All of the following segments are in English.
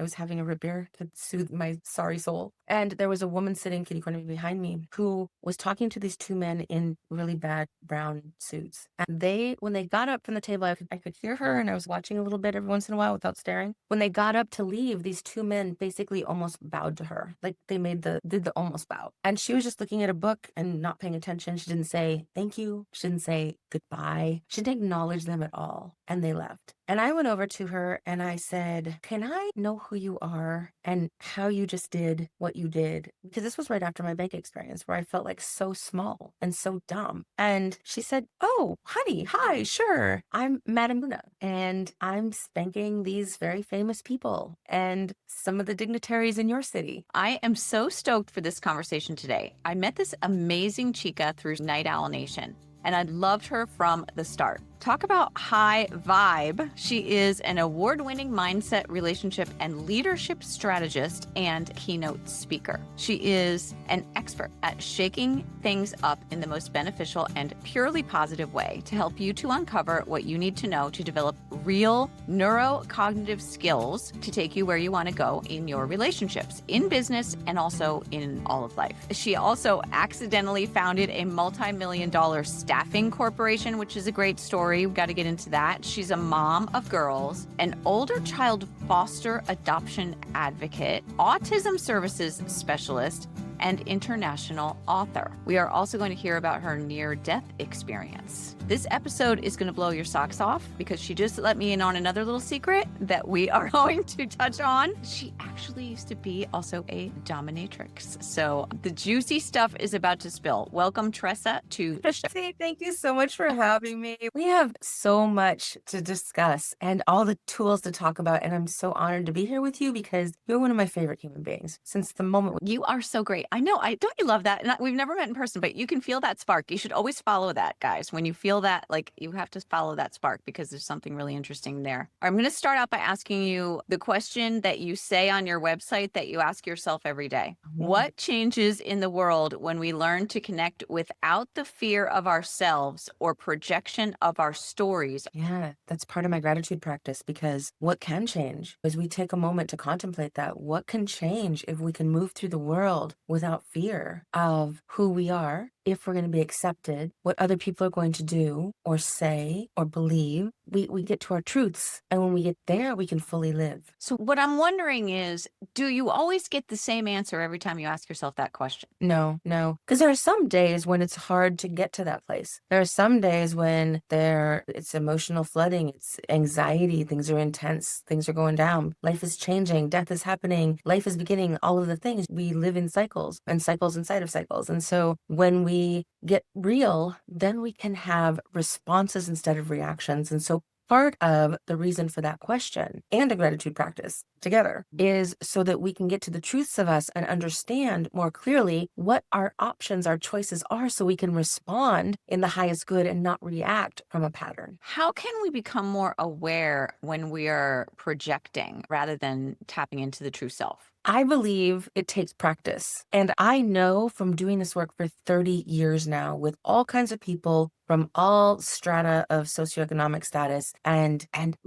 I was having a root beer to soothe my sorry soul. And there was a woman sitting kitty corner behind me who was talking to these two men in really bad brown suits. And when they got up from the table, I could hear her, and I was watching a little bit every once in a while without staring. When they got up to leave, these two men basically almost bowed to her. Like they did the almost bow. And she was just looking at a book and not paying attention. She didn't say thank you. She didn't say goodbye. She didn't acknowledge them at all. And they left. And I went over to her and I said, can I know who you are and how you just did what you did? Because this was right after my bank experience where I felt like so small and so dumb. And she said, oh, honey, hi, sure. I'm Madam Muna, and I'm spanking these very famous people and some of the dignitaries in your city. I am so stoked for this conversation today. I met this amazing chica through Night Owl Nation, and I loved her from the start. Talk about high vibe. She is an award-winning mindset, relationship, and leadership strategist and keynote speaker. She is an expert at shaking things up in the most beneficial and purely positive way to help you to uncover what you need to know to develop real neurocognitive skills to take you where you want to go in your relationships, in business, and also in all of life. She also accidentally founded a multi-million-dollar staffing corporation, which is a great story. We've got to get into that. She's a mom of girls, an older child foster adoption advocate, autism services specialist, and international author. We are also going to hear about her near-death experience. This episode is going to blow your socks off because she just let me in on another little secret that we are going to touch on. She actually used to be also a dominatrix. So the juicy stuff is about to spill. Welcome, Tressa, to the show. Thank you so much for having me. We have so much to discuss and all the tools to talk about. And I'm so honored to be here with you because you're one of my favorite human beings since the moment. You are so great. I know. Don't you love that? And we've never met in person, but you can feel that spark. You should always follow that, guys. When you feel that, like, you have to follow that spark because there's something really interesting there. I'm going to start out by asking you the question that you say on your website that you ask yourself every day. What changes in the world when we learn to connect without the fear of ourselves or projection of our stories? Yeah, that's part of my gratitude practice because what can change is we take a moment to contemplate that. What can change if we can move through the world without fear of who we are, if we're going to be accepted, what other people are going to do or say or believe. We get to our truths. And when we get there, we can fully live. So what I'm wondering is, do you always get the same answer every time you ask yourself that question? No. Because there are some days when it's hard to get to that place. There are some days when it's emotional flooding, it's anxiety, things are intense, things are going down, life is changing, death is happening, life is beginning, all of the things. We live in cycles and cycles inside of cycles. And so when we get real, then we can have responses instead of reactions. And so part of the reason for that question and a gratitude practice together is so that we can get to the truths of us and understand more clearly what our options, our choices are, so we can respond in the highest good and not react from a pattern. How can we become more aware when we are projecting rather than tapping into the true self? I believe it takes practice. And I know from doing this work for 30 years now with all kinds of people from all strata of socioeconomic status and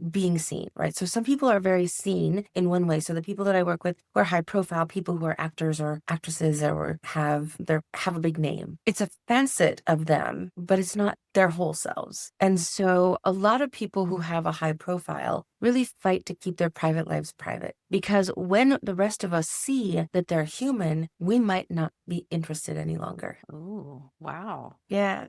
being seen, right? So some people are very seen in one way. So the people that I work with who are high profile, people who are actors or actresses or have a big name. It's a facet of them, but it's not their whole selves. And so a lot of people who have a high profile really fight to keep their private lives private, because when the rest of us see that they're human, we might not be interested any longer. Oh, wow. Yeah.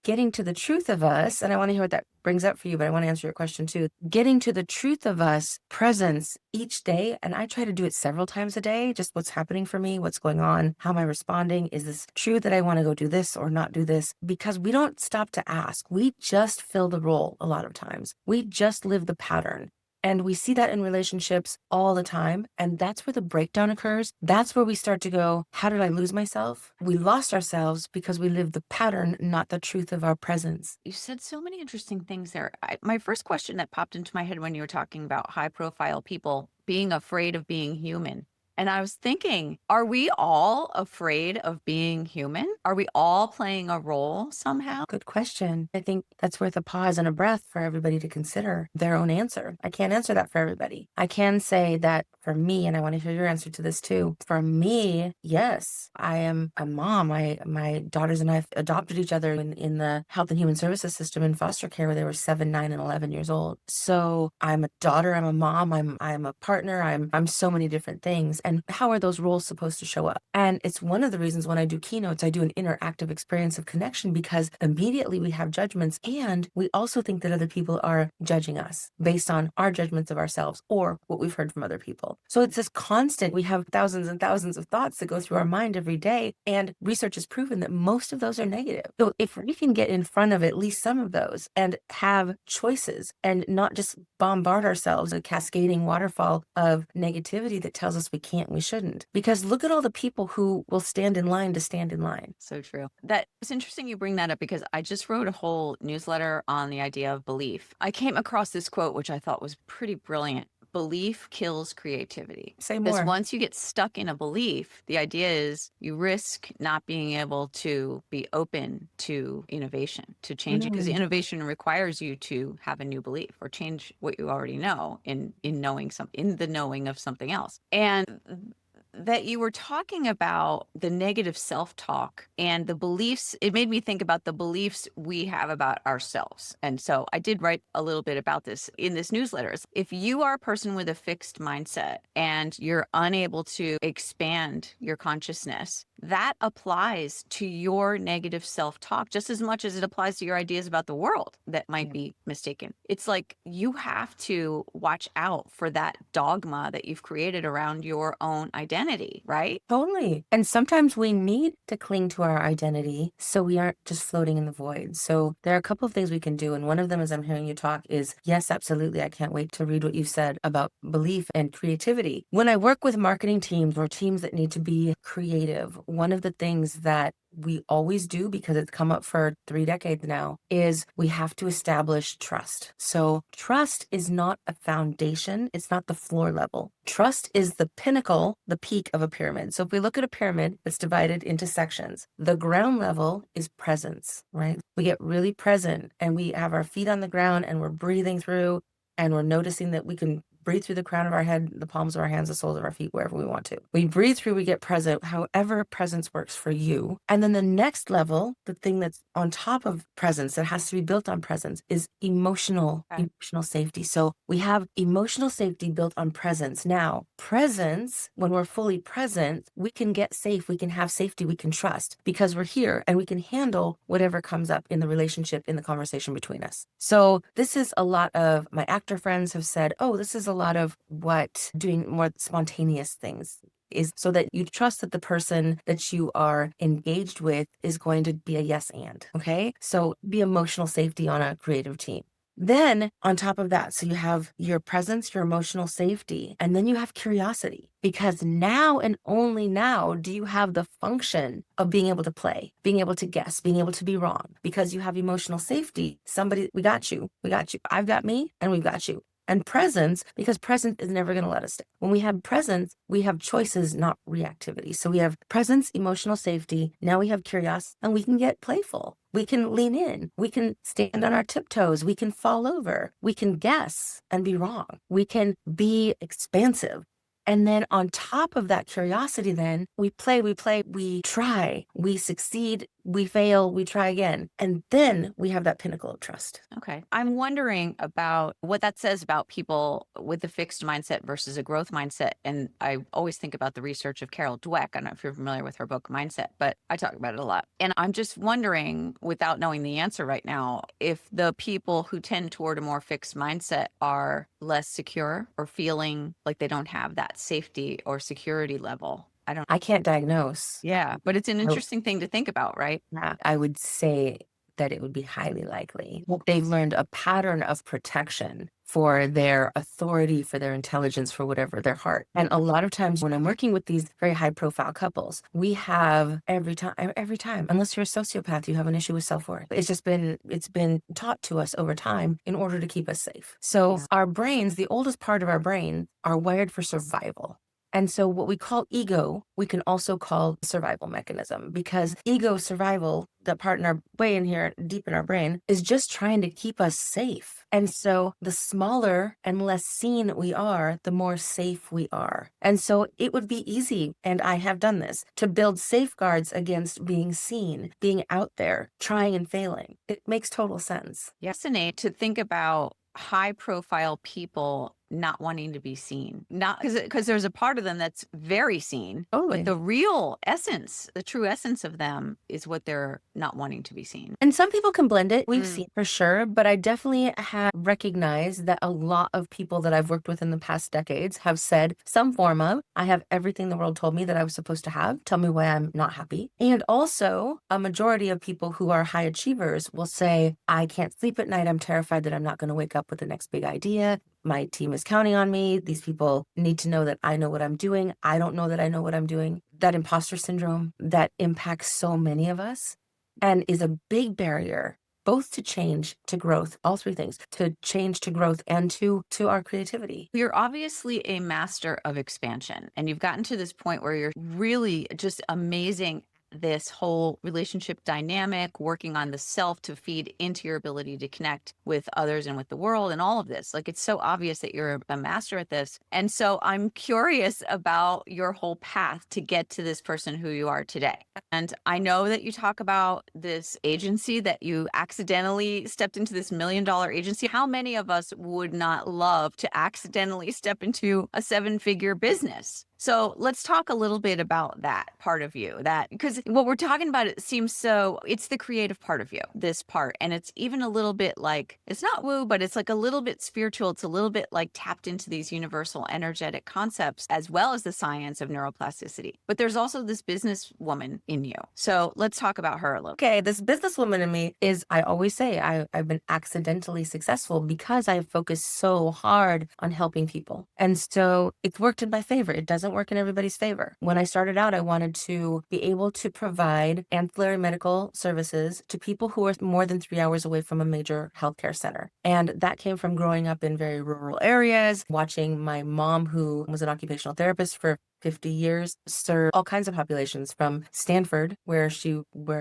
Getting to the truth of us, and I want to hear what that brings up for you, but I want to answer your question too. Getting to the truth of us, presence each day, and I try to do it several times a day, just what's happening for me, what's going on, how am I responding? Is this true that I want to go do this or not do this? Because we don't stop to ask. We just fill the role a lot of times. We just live the pattern. And we see that in relationships all the time. And that's where the breakdown occurs. That's where we start to go, how did I lose myself? We lost ourselves because we lived the pattern, not the truth of our presence. You said so many interesting things there. My first question that popped into my head when you were talking about high profile people being afraid of being human And I was thinking, are we all afraid of being human? Are we all playing a role somehow? Good question. I think that's worth a pause and a breath for everybody to consider their own answer. I can't answer that for everybody. I can say that for me, and I want to hear your answer to this too. For me, yes, I am a mom. My daughters and I adopted each other in the health and human services system in foster care where they were 7, 9, and 11 years old. So I'm a daughter, I'm a mom, I'm a partner, I'm so many different things. And how are those roles supposed to show up? And it's one of the reasons when I do keynotes, I do an interactive experience of connection, because immediately we have judgments, and we also think that other people are judging us based on our judgments of ourselves or what we've heard from other people. So it's this constant, we have thousands and thousands of thoughts that go through our mind every day. And research has proven that most of those are negative. So if we can get in front of at least some of those and have choices and not just bombard ourselves with a cascading waterfall of negativity that tells us we can't, we shouldn't. Because look at all the people who will stand in line to stand in line. So true. That it's interesting you bring that up because I just wrote a whole newsletter on the idea of belief. I came across this quote, which I thought was pretty brilliant. Belief kills creativity. Say Because more. once you get stuck in a belief, the idea is you risk not being able to be open to innovation, to change it, because innovation requires you to have a new belief or change what you already know in knowing in the knowing of something else. And that you were talking about the negative self-talk and the beliefs, it made me think about the beliefs we have about ourselves. And so I did write a little bit about this in this newsletter. If you are a person with a fixed mindset and you're unable to expand your consciousness, that applies to your negative self-talk just as much as it applies to your ideas about the world that might be mistaken. It's like you have to watch out for that dogma that you've created around your own identity, right? Totally. And sometimes we need to cling to our identity so we aren't just floating in the void. So there are a couple of things we can do. And one of them, as I'm hearing you talk, is yes, absolutely. I can't wait to read what you said about belief and creativity. When I work with marketing teams or teams that need to be creative, one of the things that we always do, because it's come up for 3 decades now, is we have to establish trust. So trust is not a foundation. It's not the floor level. Trust is the pinnacle, the peak of a pyramid. So if we look at a pyramid that's divided into sections, the ground level is presence, right? We get really present and we have our feet on the ground and we're breathing through and we're noticing that we can breathe through the crown of our head, the palms of our hands, the soles of our feet, wherever we want to. We breathe through, we get present, however presence works for you. And then the next level, the thing that's on top of presence that has to be built on presence, is emotional safety. So we have emotional safety built on presence. Now, presence, when we're fully present, we can get safe, we can have safety, we can trust because we're here and we can handle whatever comes up in the relationship, in the conversation between us. So this is a lot of my actor friends have said, oh, this is a lot of what doing more spontaneous things is, so that you trust that the person that you are engaged with is going to be a yes and, okay? So be emotional safety on a creative team. Then on top of that, so you have your presence, your emotional safety, and then you have curiosity, because now and only now do you have the function of being able to play, being able to guess, being able to be wrong, because you have emotional safety. We got you, I've got me, and we've got you. And presence, because presence is never going to let us stay. When we have presence, we have choices, not reactivity. So we have presence, emotional safety. Now we have curiosity, and we can get playful. We can lean in. We can stand on our tiptoes. We can fall over. We can guess and be wrong. We can be expansive. And then on top of that curiosity, then we play, we try, we succeed, we fail, we try again. And then we have that pinnacle of trust. Okay. I'm wondering about what that says about people with a fixed mindset versus a growth mindset. And I always think about the research of Carol Dweck. I don't know if you're familiar with her book, Mindset, but I talk about it a lot. And I'm just wondering, without knowing the answer right now, if the people who tend toward a more fixed mindset are less secure or feeling like they don't have that safety or security level. I can't diagnose. Yeah, but it's an interesting thing to think about, right? Yeah, I would say that it would be highly likely. They've learned a pattern of protection for their authority, for their intelligence, for whatever, their heart. And a lot of times when I'm working with these very high profile couples, we have every time, unless you're a sociopath, you have an issue with self-worth. It's been taught to us over time in order to keep us safe. So our brains, the oldest part of our brain, are wired for survival. And so what we call ego, we can also call survival mechanism, because ego survival, the part in our way in here, deep in our brain, is just trying to keep us safe. And so the smaller and less seen we are, the more safe we are. And so it would be easy, and I have done this, to build safeguards against being seen, being out there, trying and failing. It makes total sense. Yes, Nate, to think about high profile people not wanting to be seen, not because there's a part of them that's very seen, Totally. but the real essence, the true essence of them is what they're not wanting to be seen. And some people can blend it. We've seen for sure, but I definitely have recognized that a lot of people that I've worked with in the past decades have said some form of, I have everything the world told me that I was supposed to have. Tell me why I'm not happy. And also a majority of people who are high achievers will say, I can't sleep at night. I'm terrified that I'm not going to wake up with the next big idea. My team is counting on me. These people need to know that I know what I'm doing. I don't know that I know what I'm doing. That imposter syndrome that impacts so many of us and is a big barrier, both to change, to growth, all three things, to change, to growth, and to our creativity. You're obviously a master of expansion, and you've gotten to this point where you're really just amazing this whole relationship dynamic, working on the self to feed into your ability to connect with others and with the world and all of this. Like, it's so obvious that you're a master at this. And so I'm curious about your whole path to get to this person who you are today. And I know that you talk about this agency that you accidentally stepped into, this $1 million agency. How many of us would not love to accidentally step into a 7-figure business? So let's talk a little bit about that part of you, that because what we're talking about, it seems so, it's the creative part of you, this part. And it's even a little bit like, it's not woo, but it's like a little bit spiritual. It's a little bit like tapped into these universal energetic concepts, as well as the science of neuroplasticity. But there's also this businesswoman in you. So let's talk about her a little. Okay, this businesswoman in me is, I always say, I've been accidentally successful because I've focused so hard on helping people. And so it's worked in my favor. It doesn't work in everybody's favor. When I started out, I wanted to be able to provide ancillary medical services to people who are more than 3 hours away from a major healthcare center. And that came from growing up in very rural areas, watching my mom, who was an occupational therapist for 50 years, serve all kinds of populations, from Stanford, where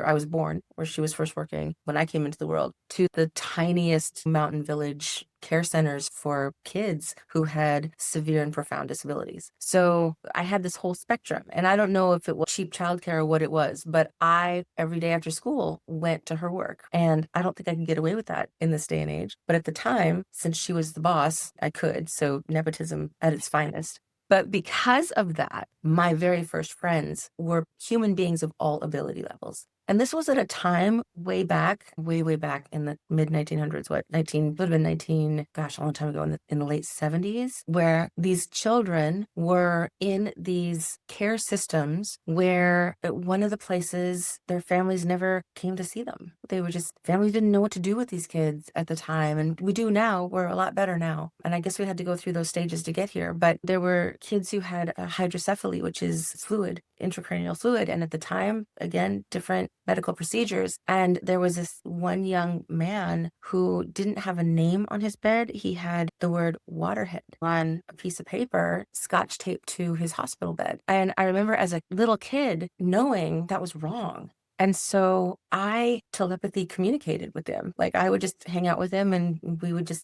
I was born, where she was first working when I came into the world, to the tiniest mountain village care centers for kids who had severe and profound disabilities. So I had this whole spectrum, and I don't know if it was cheap childcare or what it was, but I, every day after school, went to her work. And I don't think I can get away with that in this day and age. But at the time, since she was the boss, I could. So nepotism at its finest. But because of that, my very first friends were human beings of all ability levels. And this was at a time way back in the mid 1900s, would have been 19, gosh, a long time ago, in the late 70s, where these children were in these care systems where at one of the places their families never came to see them. They were just, families didn't know what to do with these kids at the time. And we do now, we're a lot better now. And I guess we had to go through those stages to get here. But there were kids who had hydrocephaly, which is fluid, intracranial fluid. And at the time, again, different medical procedures. And there was this one young man who didn't have a name on his bed. He had the word waterhead on a piece of paper, scotch taped to his hospital bed. And I remember as a little kid knowing that was wrong. And so I telepathy communicated with him. Like, I would just hang out with him, and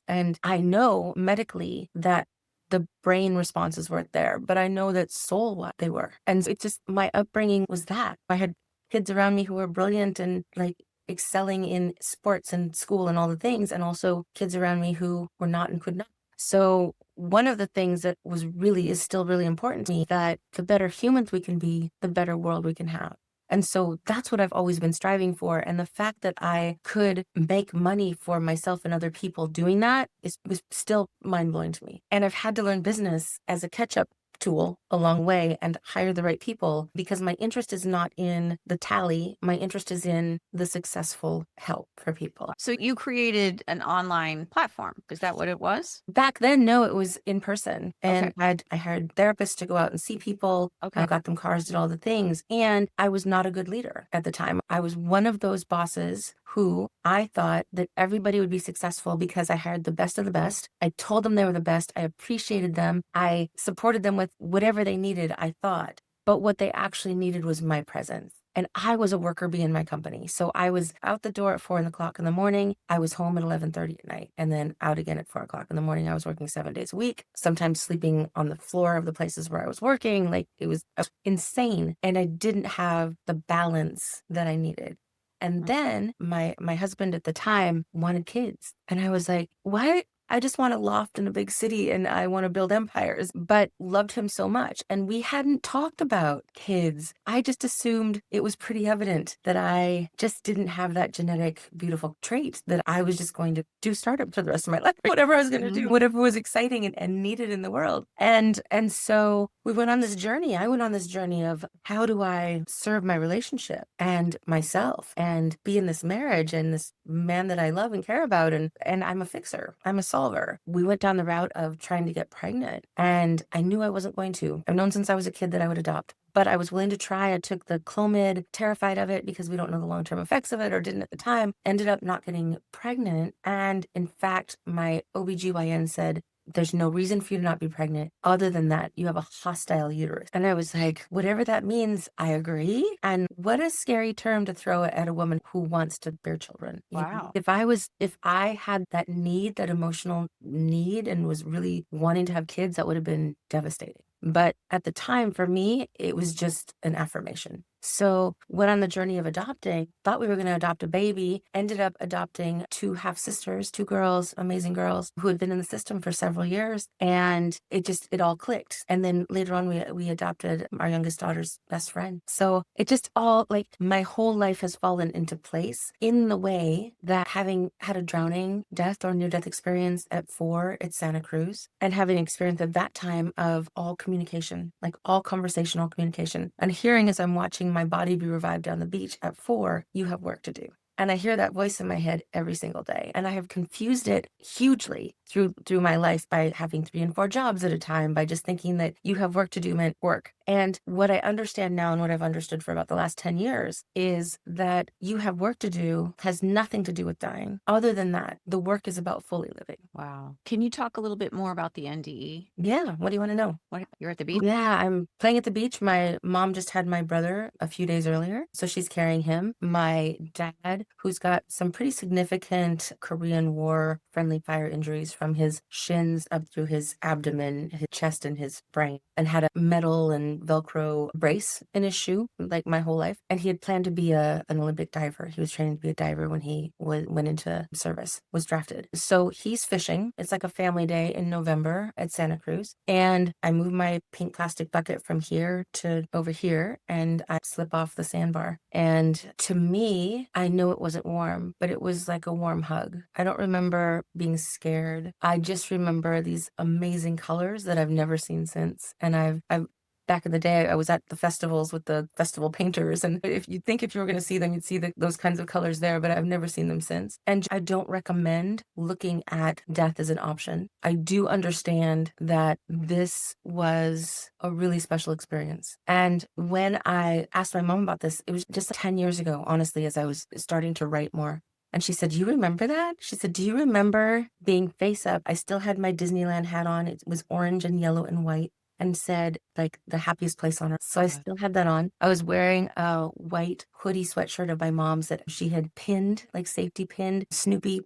and I know medically that the brain responses weren't there, but I know that soul-wise they were. And it's just, my upbringing was that. I had kids around me who were brilliant and like excelling in sports and school and all the things, and also kids around me who were not and could not. So one of the things that is still really important to me, that the better humans we can be, the better world we can have. And so that's what I've always been striving for. And the fact that I could make money for myself and other people doing that was still mind-blowing to me. And I've had to learn business as a catch-up tool along the way and hire the right people, because my interest is not in the tally. My interest is in the successful help for people. So you created an online platform. Is that what it was? Back then, no, it was in person. And Okay. I hired therapists to go out and see people. Okay. I got them cars, did all the things. And I was not a good leader at the time. I was one of those bosses who I thought that everybody would be successful because I hired the best of the best. I told them they were the best. I appreciated them. I supported them with whatever they needed, I thought. But what they actually needed was my presence. And I was a worker bee in my company. So I was out the door at 4 o'clock in the morning. I was home at 11:30 at night, and then out again at 4 o'clock in the morning. I was working 7 days a week, sometimes sleeping on the floor of the places where I was working. Like, it was insane. And I didn't have the balance that I needed. And then my husband at the time wanted kids. And I was like, why? I just want a loft in a big city and I want to build empires, but loved him so much. And we hadn't talked about kids. I just assumed it was pretty evident that I just didn't have that genetic, beautiful trait, that I was just going to do startups for the rest of my life, whatever I was going to do, whatever was exciting and needed in the world. And so we went on this journey. I went on this journey of, how do I serve my relationship and myself and be in this marriage and this man that I love and care about? And I'm a fixer. I'm a solver. We went down the route of trying to get pregnant, and I knew I wasn't going to. I've known since I was a kid that I would adopt, but I was willing to try. I took the Clomid, terrified of it because we don't know the long-term effects of it, or didn't at the time. Ended up not getting pregnant. And in fact, my OBGYN said, there's no reason for you to not be pregnant. Other than that, you have a hostile uterus. And I was like, whatever that means, I agree. And what a scary term to throw at a woman who wants to bear children. Wow. If I had that need, that emotional need, and was really wanting to have kids, that would have been devastating. But at the time, for me, it was just an affirmation. So went on the journey of adopting, thought we were going to adopt a baby, ended up adopting 2 half-sisters, 2 girls, amazing girls who had been in the system for several years. And it all clicked. And then later on, we adopted our youngest daughter's best friend. So it just all, like, my whole life has fallen into place in the way that, having had a drowning death or near-death experience at 4 at Santa Cruz, and having experience at that time of all communication, like all conversational communication, and hearing as I'm watching my body be revived on the beach at 4, you have work to do. And I hear that voice in my head every single day. And I have confused it hugely through my life by having 3 and 4 jobs at a time, by just thinking that you have work to do meant work. And what I understand now, and what I've understood for about the last 10 years, is that you have work to do has nothing to do with dying. Other than that, the work is about fully living. Wow. Can you talk a little bit more about the NDE? Yeah. What do you want to know? You're at the beach? Yeah, I'm playing at the beach. My mom just had my brother a few days earlier, so she's carrying him. My dad, who's got some pretty significant Korean War friendly fire injuries from his shins up through his abdomen, his chest, and his brain, and had a metal and Velcro brace in his shoe, like my whole life. And he had planned to be an Olympic diver. He was training to be a diver when he went into service, was drafted. So he's fishing. It's like a family day in November at Santa Cruz. And I move my pink plastic bucket from here to over here, and I slip off the sandbar. And to me, I know it wasn't warm, but it was like a warm hug. I don't remember being scared. I just remember these amazing colors that I've never seen since. And I've back in the day, I was at the festivals with the festival painters. And if you were going to see them, you'd see those kinds of colors there, but I've never seen them since. And I don't recommend looking at death as an option. I do understand that this was a really special experience. And when I asked my mom about this, it was just 10 years ago, honestly, as I was starting to write more. And she said, "You remember that?" She said, "Do you remember being face up?" I still had my Disneyland hat on. It was orange and yellow and white, and said, like, the happiest place on earth. So I still had that on. I was wearing a white hoodie sweatshirt of my mom's that she had pinned, like safety pinned,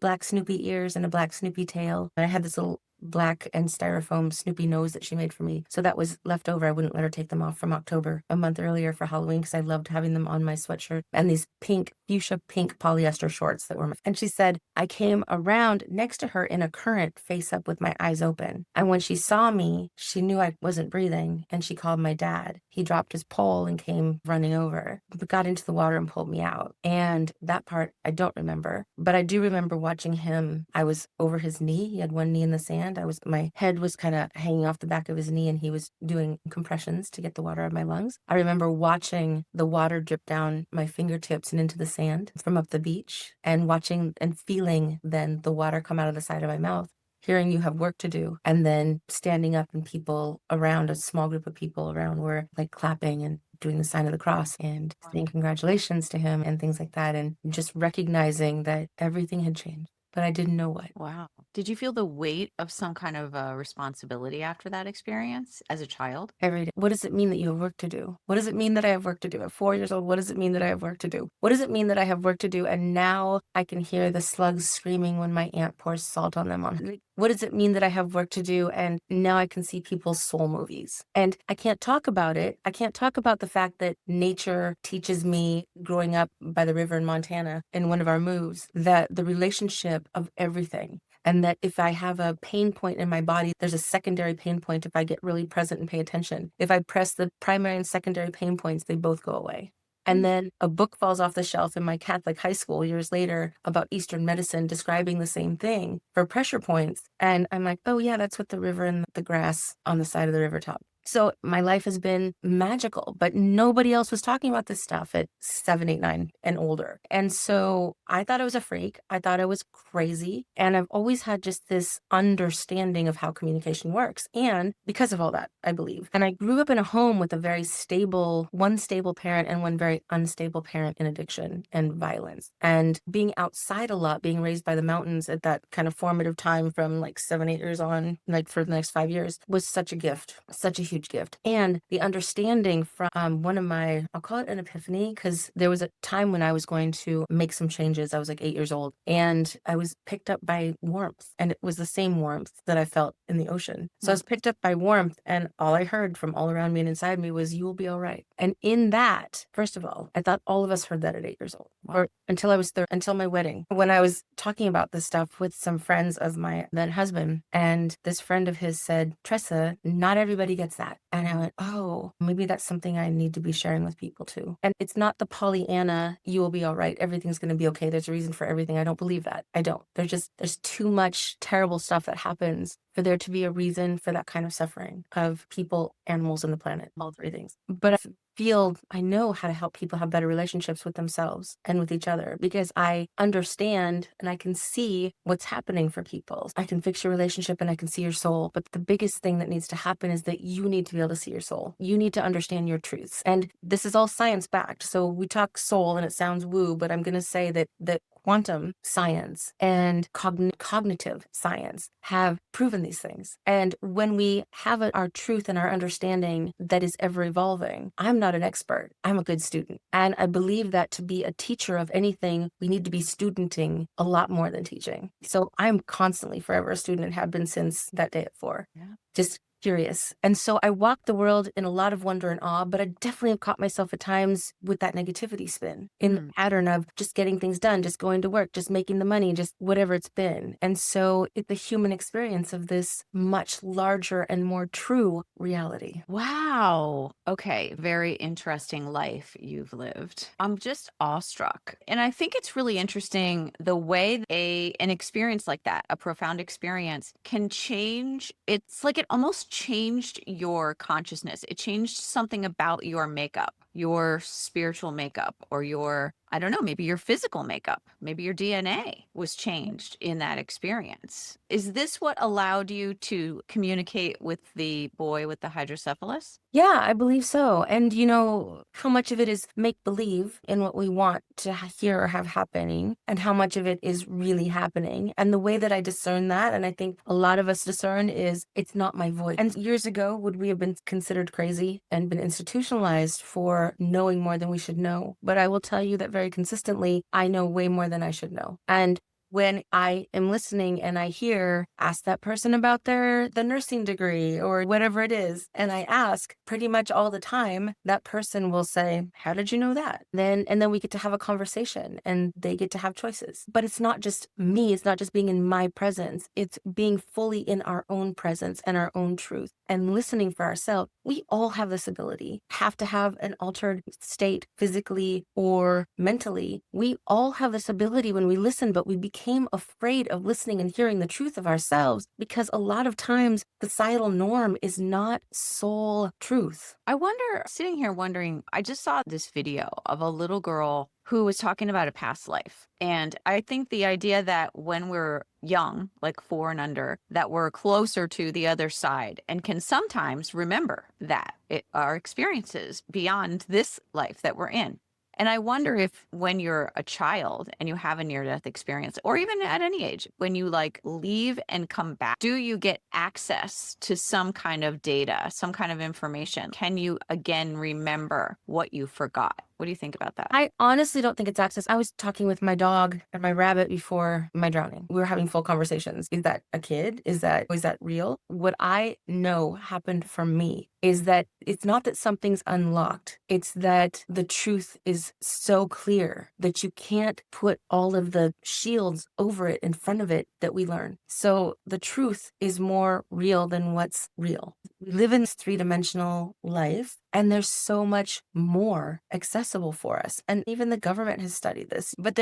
black Snoopy ears and a black Snoopy tail. And I had this little black and styrofoam Snoopy nose that she made for me. So that was left over. I wouldn't let her take them off from October, a month earlier, for Halloween, because I loved having them on my sweatshirt. And these fuchsia pink polyester shorts that were and she said, I came around next to her in a current, face up with my eyes open. And when she saw me, she knew I wasn't breathing, and she called my dad. He dropped his pole and came running over, got into the water and pulled me out. And that part I don't remember, but I do remember watching him. I was over his knee. He had one knee in the sand. My head was kind of hanging off the back of his knee, and he was doing compressions to get the water out of my lungs. I remember watching the water drip down my fingertips and into the sand from up the beach, and watching and feeling then the water come out of the side of my mouth, hearing "You have work to do," and then standing up, and people around, a small group of people around, were like clapping and doing the sign of the cross and saying congratulations to him and things like that. And just recognizing that everything had changed, but I didn't know what. Wow. Did you feel the weight of some kind of responsibility after that experience as a child? Every day. What does it mean that you have work to do? What does it mean that I have work to do? At 4 years old, what does it mean that I have work to do? What does it mean that I have work to do? And now I can hear the slugs screaming when my aunt pours salt on them. What does it mean that I have work to do? And now I can see people's soul movies. And I can't talk about it. I can't talk about the fact that nature teaches me growing up by the river in Montana in one of our moves that the relationship of everything. And that if I have a pain point in my body, there's a secondary pain point if I get really present and pay attention. If I press the primary and secondary pain points, they both go away. And then a book falls off the shelf in my Catholic high school years later about Eastern medicine describing the same thing for pressure points. And I'm like, oh yeah, that's what the river and the grass on the side of the river taught. So my life has been magical, but nobody else was talking about this stuff at 7, 8, 9 and older. And so I thought I was a freak. I thought I was crazy. And I've always had just this understanding of how communication works. And because of all that, I believe. And I grew up in a home with one stable parent and one very unstable parent in addiction and violence. And being outside a lot, being raised by the mountains at that kind of formative time from like 7, 8 years on, like for the next 5 years, was such a gift, such a huge gift. And the understanding from one of my, I'll call it an epiphany, because there was a time when I was going to make some changes. I was like 8 years old and I was picked up by warmth, and it was the same warmth that I felt in the ocean. So I was picked up by warmth, and all I heard from all around me and inside me was, you will be all right. And in that, first of all, I thought all of us heard that at 8 years old, or until I was until my wedding, when I was talking about this stuff with some friends of my then husband, and this friend of his said, Tressa, not everybody gets that. And I went, oh, maybe that's something I need to be sharing with people too. And it's not the Pollyanna, you will be all right, everything's going to be okay, there's a reason for everything. I don't believe that. I don't. There's too much terrible stuff that happens for there to be a reason for that kind of suffering of people, animals, and the planet, all three things. But I know how to help people have better relationships with themselves and with each other, because I understand and I can see what's happening for people. I can fix your relationship and I can see your soul. But the biggest thing that needs to happen is that you need to be able to see your soul. You need to understand your truths. And this is all science backed. So we talk soul and it sounds woo, but I'm going to say that quantum science and cognitive science have proven these things. And when we have our truth and our understanding that is ever evolving, I'm not an expert. I'm a good student. And I believe that to be a teacher of anything, we need to be studenting a lot more than teaching. So I'm constantly forever a student and have been since that day at 4. Yeah. Just curious. And so I walk the world in a lot of wonder and awe, but I definitely have caught myself at times with that negativity spin in the pattern of just getting things done, just going to work, just making the money, just whatever it's been. And so it's the human experience of this much larger and more true reality. Wow. Okay. Very interesting life you've lived. I'm just awestruck. And I think it's really interesting the way an experience like that, a profound experience, can change. It's like it almost changed your consciousness. It changed something about your makeup, your spiritual makeup, or your, I don't know, maybe your physical makeup, maybe your DNA was changed in that experience. Is this what allowed you to communicate with the boy with the hydrocephalus? Yeah, I believe so. And you know, how much of it is make believe in what we want to hear or have happening, and how much of it is really happening. And the way that I discern that, and I think a lot of us discern, is it's not my voice. And years ago, would we have been considered crazy and been institutionalized for knowing more than we should know? But I will tell you that very consistently, I know way more than I should know. And when I am listening and I hear, ask that person about the nursing degree or whatever it is, and I ask pretty much all the time, that person will say, how did you know that? And then we get to have a conversation and they get to have choices. But it's not just me. It's not just being in my presence. It's being fully in our own presence and our own truth and listening for ourselves. We all have this ability, have to have an altered state physically or mentally. We all have this ability when we listen, but we became afraid of listening and hearing the truth of ourselves because a lot of times societal norm is not soul truth. I wonder, sitting here wondering, I just saw this video of a little girl who was talking about a past life. And I think the idea that when we're young, like 4 and under, that we're closer to the other side and can sometimes remember our experiences beyond this life that we're in. And I wonder if when you're a child and you have a near-death experience, or even at any age, when you like leave and come back, do you get access to some kind of data, some kind of information? Can you again remember what you forgot? What do you think about that? I honestly don't think it's access. I was talking with my dog and my rabbit before my drowning. We were having full conversations. Is that a kid? Is that real? What I know happened for me is that it's not that something's unlocked. It's that the truth is so clear that you can't put all of the shields over it in front of it that we learn. So the truth is more real than what's real. We live in this 3-dimensional life, and there's so much more accessible for us. And even the government has studied this. But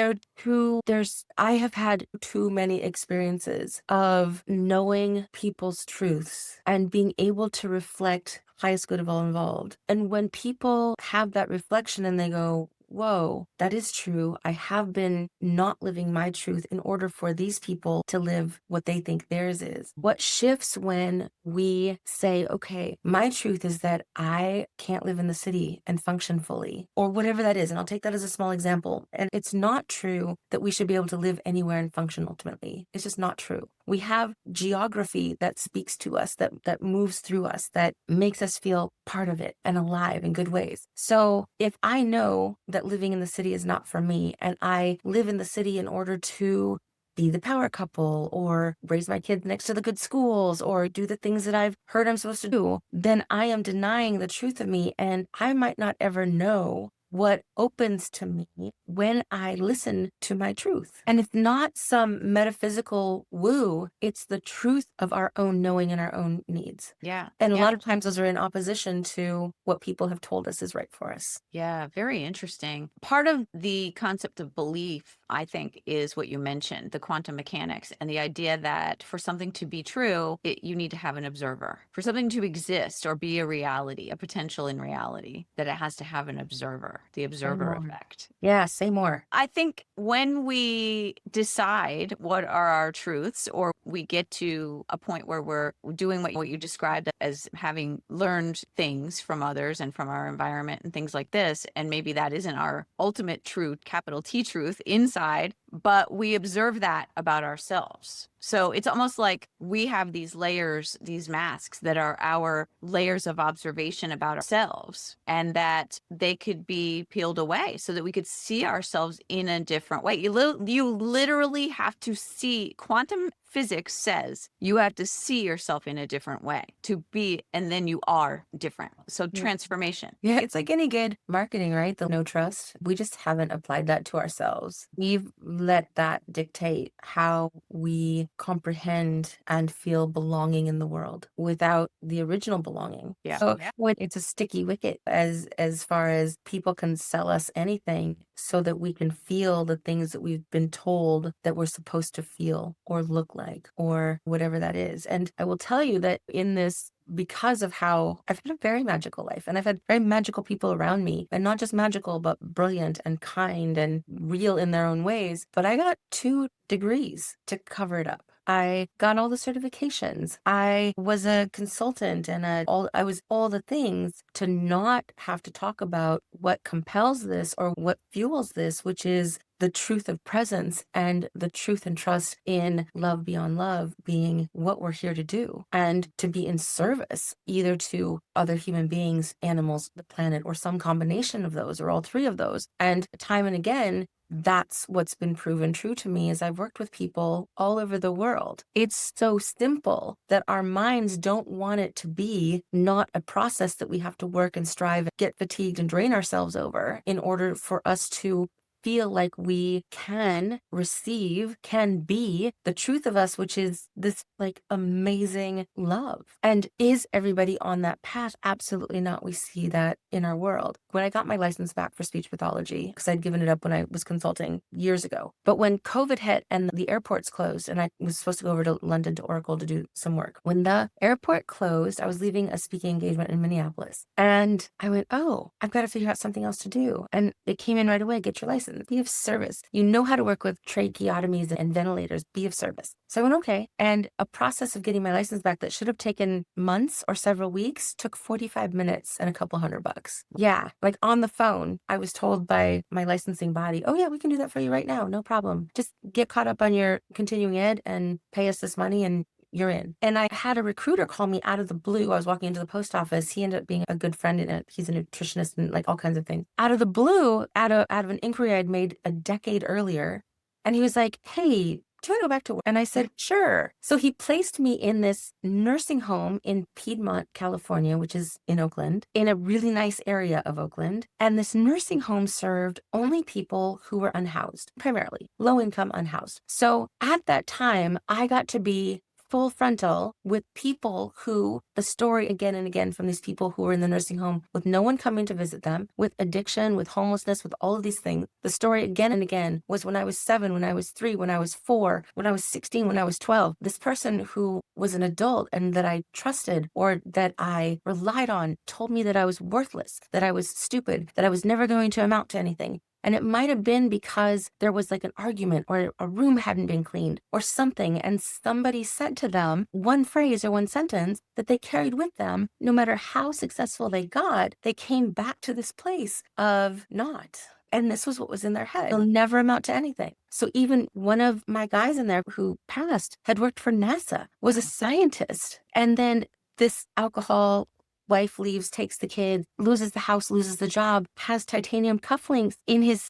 I have had too many experiences of knowing people's truths and being able to reflect highest good of all involved. And when people have that reflection and they go, whoa, that is true. I have been not living my truth in order for these people to live what they think theirs is. What shifts when we say, okay, my truth is that I can't live in the city and function fully, or whatever that is. And I'll take that as a small example. And it's not true that we should be able to live anywhere and function ultimately. It's just not true. We have geography that speaks to us, that moves through us, that makes us feel part of it and alive in good ways. So if I know that living in the city is not for me, and I live in the city in order to be the power couple or raise my kids next to the good schools or do the things that I've heard I'm supposed to do, then I am denying the truth of me, and I might not ever know what opens to me when I listen to my truth. And it's not some metaphysical woo, it's the truth of our own knowing and our own needs. Yeah. And a lot of times those are in opposition to what people have told us is right for us. Yeah, very interesting. Part of the concept of belief, I think, is what you mentioned, the quantum mechanics, and the idea that for something to be true, you need to have an observer. For something to exist or be a reality, a potential in reality, that it has to have an observer, the observer effect. Yeah, say more. I think when we decide what are our truths, or we get to a point where we're doing what you described as having learned things from others and from our environment and things like this, and maybe that isn't our ultimate truth, capital T truth inside, but we observe that about ourselves. So it's almost like we have these layers, these masks that are our layers of observation about ourselves, and that they could be peeled away so that we could see ourselves in a different way. You literally have to see. Quantum physics says you have to see yourself in a different way to be, and then you are different. So transformation. Yeah, it's like any good marketing, right? The no trust. We just haven't applied that to ourselves. We've let that dictate how we comprehend and feel belonging in the world without the original belonging. Yeah. So when it's a sticky wicket as far as people can sell us anything so that we can feel the things that we've been told that we're supposed to feel or look like or whatever that is. And I will tell you that in this, because of how I've had a very magical life and I've had very magical people around me, and not just magical, but brilliant and kind and real in their own ways. But I got 2 degrees to cover it up. I got all the certifications. I was a consultant and I was all the things to not have to talk about what compels this or what fuels this, which is the truth of presence and the truth and trust in love beyond love being what we're here to do, and to be in service either to other human beings, animals, the planet, or some combination of those, or all 3 of those. And time and again, that's what's been proven true to me as I've worked with people all over the world. It's so simple that our minds don't want it to be not a process that we have to work and strive, get fatigued and drain ourselves over in order for us to feel like we can receive, can be the truth of us, which is this like amazing love. And is everybody on that path? Absolutely not. We see that in our world. When I got my license back for speech pathology, because I'd given it up when I was consulting years ago, but when COVID hit and the airports closed, and I was supposed to go over to London to Oracle to do some work, when the airport closed, I was leaving a speaking engagement in Minneapolis. And I went, oh, I've got to figure out something else to do. And it came in right away, get your license, be of service. You know how to work with tracheotomies and ventilators, be of service. So I went, okay. And a process of getting my license back that should have taken months or several weeks took 45 minutes and a couple $100. Yeah. Like on the phone, I was told by my licensing body, oh yeah, we can do that for you right now. No problem. Just get caught up on your continuing ed and pay us this money and you're in. And I had a recruiter call me out of the blue. I was walking into the post office. He ended up being a good friend in it. He's a nutritionist and like all kinds of things. Out of the blue, out of an inquiry I'd made a decade earlier. And he was like, hey, do you want to go back to work? And I said, sure. So he placed me in this nursing home in Piedmont, California, which is in Oakland, in a really nice area of Oakland. And this nursing home served only people who were unhoused, primarily low income unhoused. So at that time, I got to be full frontal with people who, the story again and again from these people who were in the nursing home with no one coming to visit them, with addiction, with homelessness, with all of these things. The story again and again was when I was 7, when I was 3, when I was 4, when I was 16, when I was 12. This person who was an adult and that I trusted or that I relied on told me that I was worthless, that I was stupid, that I was never going to amount to anything. And it might have been because there was like an argument or a room hadn't been cleaned or something. And somebody said to them one phrase or one sentence that they carried with them. No matter how successful they got, they came back to this place of not. And this was what was in their head. They'll never amount to anything. So even one of my guys in there who passed had worked for NASA, was a scientist. And then this alcohol wife leaves, takes the kid, loses the house, loses the job, has titanium cufflinks in his,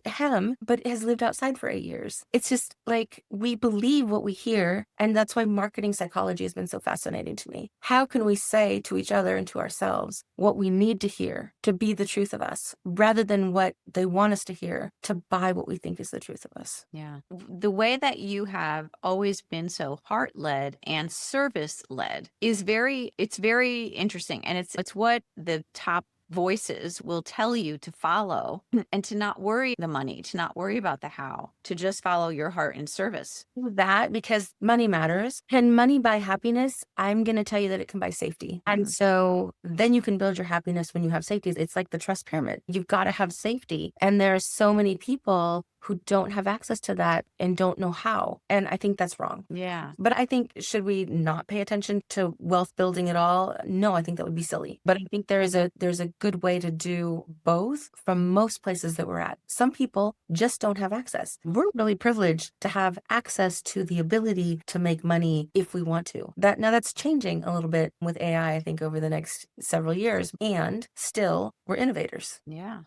hem, but has lived outside for 8 years. It's just like we believe what we hear. And that's why marketing psychology has been so fascinating to me. How can we say to each other and to ourselves what we need to hear to be the truth of us rather than what they want us to hear to buy what we think is the truth of us? Yeah. The way that you have always been so heart-led and service-led is it's very interesting. And it's what the top voices will tell you to follow and to not worry the money, to not worry about the how, to just follow your heart in service. That because money matters. Can money buy happiness? I'm going to tell you that it can buy safety. And so then you can build your happiness when you have safety. It's like the trust pyramid. You've got to have safety. And there are so many people who don't have access to that and don't know how. And I think that's wrong. Yeah. But I think, should we not pay attention to wealth building at all? No, I think that would be silly. But I think there's a good way to do both from most places that we're at. Some people just don't have access. We're really privileged to have access to the ability to make money if we want to. Now that's changing a little bit with AI, I think, over the next several years. And still, we're innovators. Yeah.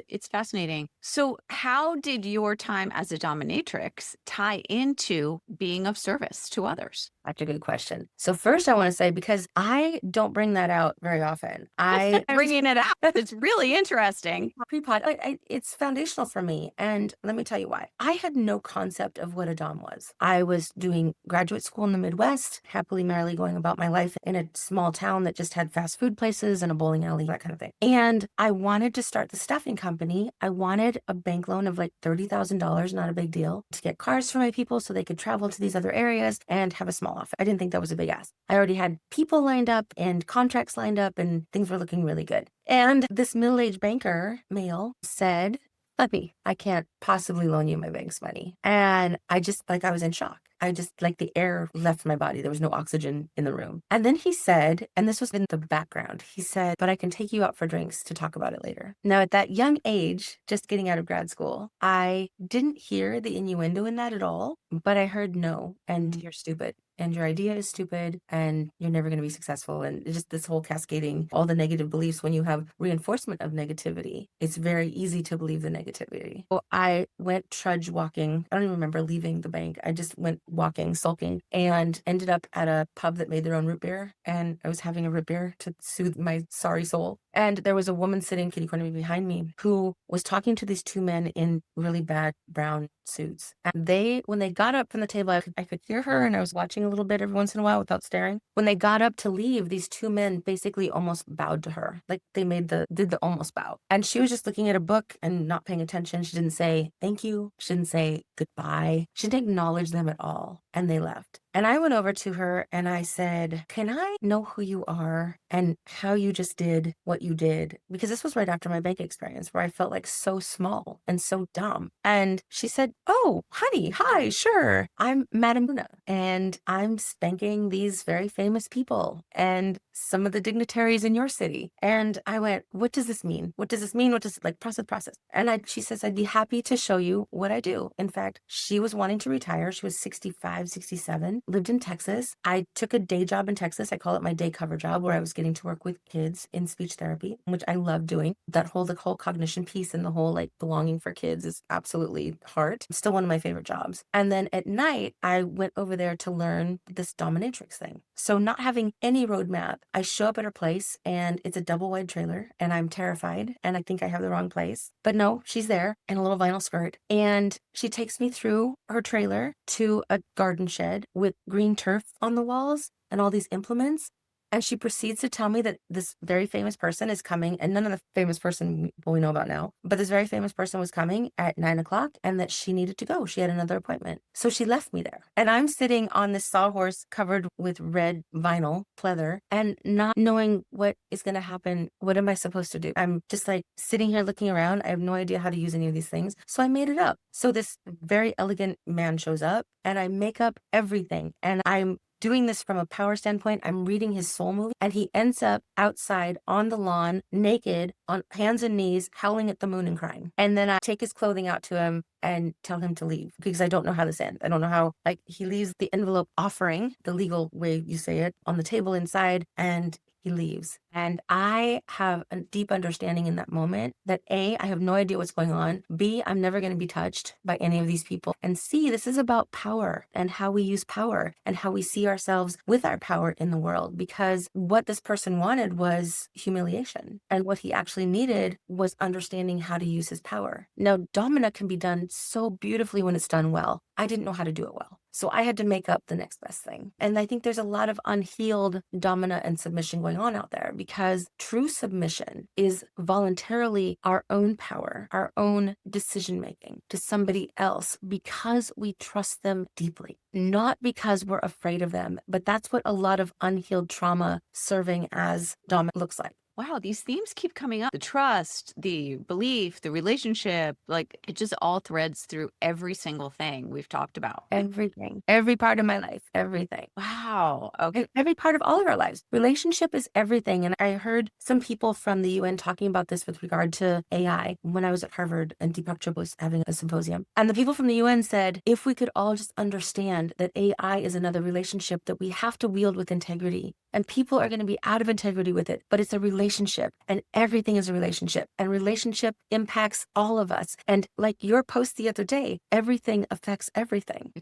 It's fascinating. So how did your time as a dominatrix tie into being of service to others? That's a good question. So first I want to say, because I don't bring that out very often. Bringing it out. It's really interesting. Pre-pod, it's foundational for me. And let me tell you why. I had no concept of what a dom was. I was doing graduate school in the Midwest, happily, merrily going about my life in a small town that just had fast food places and a bowling alley, that kind of thing. And I wanted to start the staffing company. I wanted a bank loan of like $30,000, not a big deal, to get cars for my people so they could travel to these other areas and have a small office. I didn't think that was a big ask. I already had people lined up and contracts lined up and things were looking really good. And this middle-aged banker, male, said, "Let I can't possibly loan you my bank's money." And I was in shock. The air left my body. There was no oxygen in the room. And then he said, and this was in the background, he said, "But I can take you out for drinks to talk about it later." Now, at that young age, just getting out of grad school, I didn't hear the innuendo in that at all, but I heard no, and you're stupid. and your idea is stupid and you're never going to be successful. And it's just this whole cascading, all the negative beliefs. When you have reinforcement of negativity, it's very easy to believe the negativity. So I went trudge walking. I don't even remember leaving the bank. I just went walking, sulking, and ended up at a pub that made their own root beer. And I was having a root beer to soothe my sorry soul. And there was a woman sitting kitty corner behind me who was talking to these two men in really bad brown suits. And when they got up from the table, I could hear her, and I was watching a little bit every once in a while without staring. When they got up to leave, these two men basically almost bowed to her. Like they did the almost bow. And she was just looking at a book and not paying attention. She didn't say thank you. She didn't say goodbye. She didn't acknowledge them at all. And they left. And I went over to her and I said, can I know who you are and how you just did what you did? Because this was right after my bank experience where I felt like so small and so dumb. And she said, oh, honey, hi, sure. I'm Madame Luna and I'm spanking these very famous people and some of the dignitaries in your city. And I went, what does this mean? What does this mean? What does it like process? And she says, I'd be happy to show you what I do. In fact, she was wanting to retire. She was 65, 67, lived in Texas. I took a day job in Texas. I call it my day cover job, where I was getting to work with kids in speech therapy, which I love doing. The whole cognition piece and the whole like belonging for kids is absolutely hard. It's still one of my favorite jobs. And then at night, I went over there to learn this dominatrix thing. So not having any roadmap, I show up at her place and it's a double wide trailer and I'm terrified and I think I have the wrong place. But no, she's there in a little vinyl skirt. And she takes me through her trailer to a garden shed with green turf on the walls and all these implements. And she proceeds to tell me that this very famous person is coming, and none of the famous person we know about now, but this very famous person was coming at 9 o'clock and that she needed to go. She had another appointment. So she left me there. And I'm sitting on this sawhorse covered with red vinyl pleather and not knowing what is going to happen. What am I supposed to do? I'm just like sitting here looking around. I have no idea how to use any of these things. So I made it up. So this very elegant man shows up and I make up everything. And I'm doing this from a power standpoint. I'm reading his soul movie, and he ends up outside on the lawn, naked, on hands and knees, howling at the moon and crying. And then I take his clothing out to him and tell him to leave because I don't know how this ends. I don't know how, like, he leaves the envelope offering, the legal way you say it, on the table inside, and he leaves. And I have a deep understanding in that moment that A, I have no idea what's going on. B, I'm never going to be touched by any of these people. And C, this is about power and how we use power and how we see ourselves with our power in the world. Because what this person wanted was humiliation. And what he actually needed was understanding how to use his power. Now, domina can be done so beautifully when it's done well. I didn't know how to do it well. So I had to make up the next best thing. And I think there's a lot of unhealed domina and submission going on out there, because true submission is voluntarily our own power, our own decision making to somebody else because we trust them deeply, not because we're afraid of them. But that's what a lot of unhealed trauma serving as domina looks like. Wow, these themes keep coming up. The trust, the belief, the relationship, like it just all threads through every single thing we've talked about. Everything, every part of my life, everything. Wow. Okay. Every part of all of our lives. Relationship is everything. And I heard some people from the UN talking about this with regard to AI when I was at Harvard and Deepak Chopra was having a symposium. And the people from the UN said, if we could all just understand that AI is another relationship that we have to wield with integrity, and people are going to be out of integrity with it, but it's a relationship and everything is a relationship, and relationship impacts all of us. And like your post the other day, everything affects everything.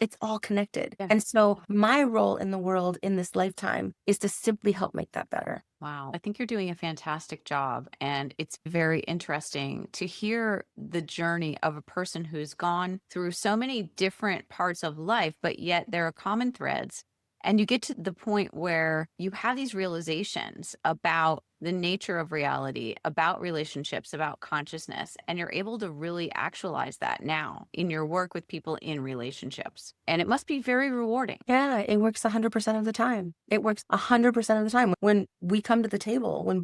It's all connected. Yeah. And so my role in the world in this lifetime is to simply help make that better. Wow. I think you're doing a fantastic job. And it's very interesting to hear the journey of a person who's gone through so many different parts of life, but yet there are common threads. And you get to the point where you have these realizations about the nature of reality, about relationships, about consciousness, and you're able to really actualize that now in your work with people in relationships. And it must be very rewarding. Yeah, it works 100% of the time. It works 100% of the time. When we come to the table, when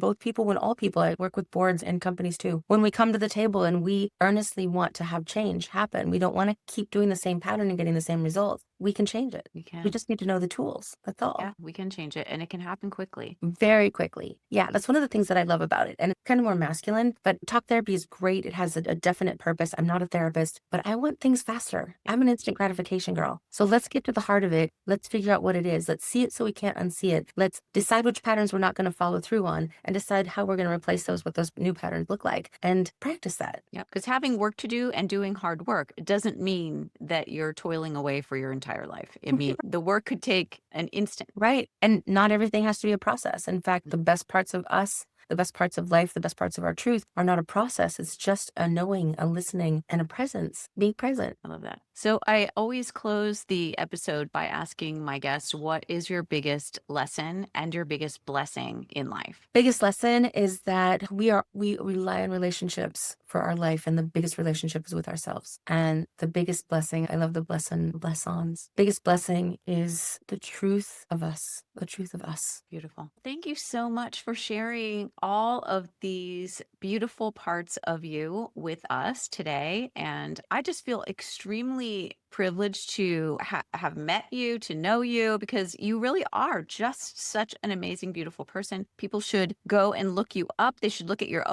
all people, I work with boards and companies too. When we come to the table and we earnestly want to have change happen, we don't want to keep doing the same pattern and getting the same results. We can change it. We just need to know the tools. That's all. Yeah, we can change it, and it can happen quickly. Very quickly. Yeah, that's That's one of the things that I love about it. And it's kind of more masculine, but talk therapy is great. It has a definite purpose. I'm not a therapist, but I want things faster. I'm an instant gratification girl. So let's get to the heart of it. Let's figure out what it is. Let's see it so we can't unsee it. Let's decide which patterns we're not going to follow through on and decide how we're going to replace those, what those new patterns look like, and practice that. Yeah, because having work to do and doing hard work doesn't mean that you're toiling away for your entire life. It means the work could take an instant. Right. And not everything has to be a process. In fact, the best parts of us, the best parts of life, the best parts of our truth are not a process. It's just a knowing, a listening, and a presence, being present. I love that. So I always close the episode by asking my guests, what is your biggest lesson and your biggest blessing in life? Biggest lesson is that we rely on relationships for our life, and the biggest relationship is with ourselves. And the biggest blessing, I love the blessons. Biggest blessing is the truth of us, the truth of us. Beautiful. Thank you so much for sharing all of these beautiful parts of you with us today. And I just feel extremely privileged to have met you, to know you, because you really are just such an amazing, beautiful person. People should go and look you up. They should look at your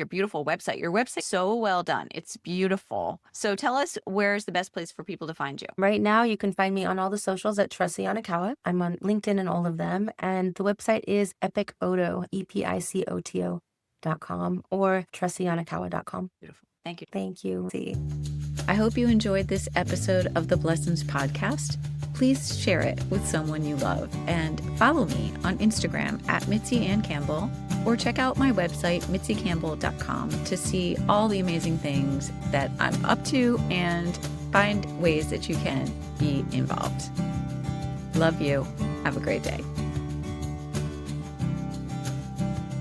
beautiful website. Your website, so well done. It's beautiful. So tell us, where's the best place for people to find you? Right now, you can find me on all the socials at Tressa Yonekawa. I'm on LinkedIn and all of them. And the website is epicoto, EPICOTO.com or TressaYonekawa.com. Beautiful. Thank you. Thank you. See. I hope you enjoyed this episode of the Blessons Podcast. Please share it with someone you love and follow me on Instagram at Mitzi Ann Campbell, or check out my website, mitzicampbell.com, to see all the amazing things that I'm up to and find ways that you can be involved. Love you. Have a great day.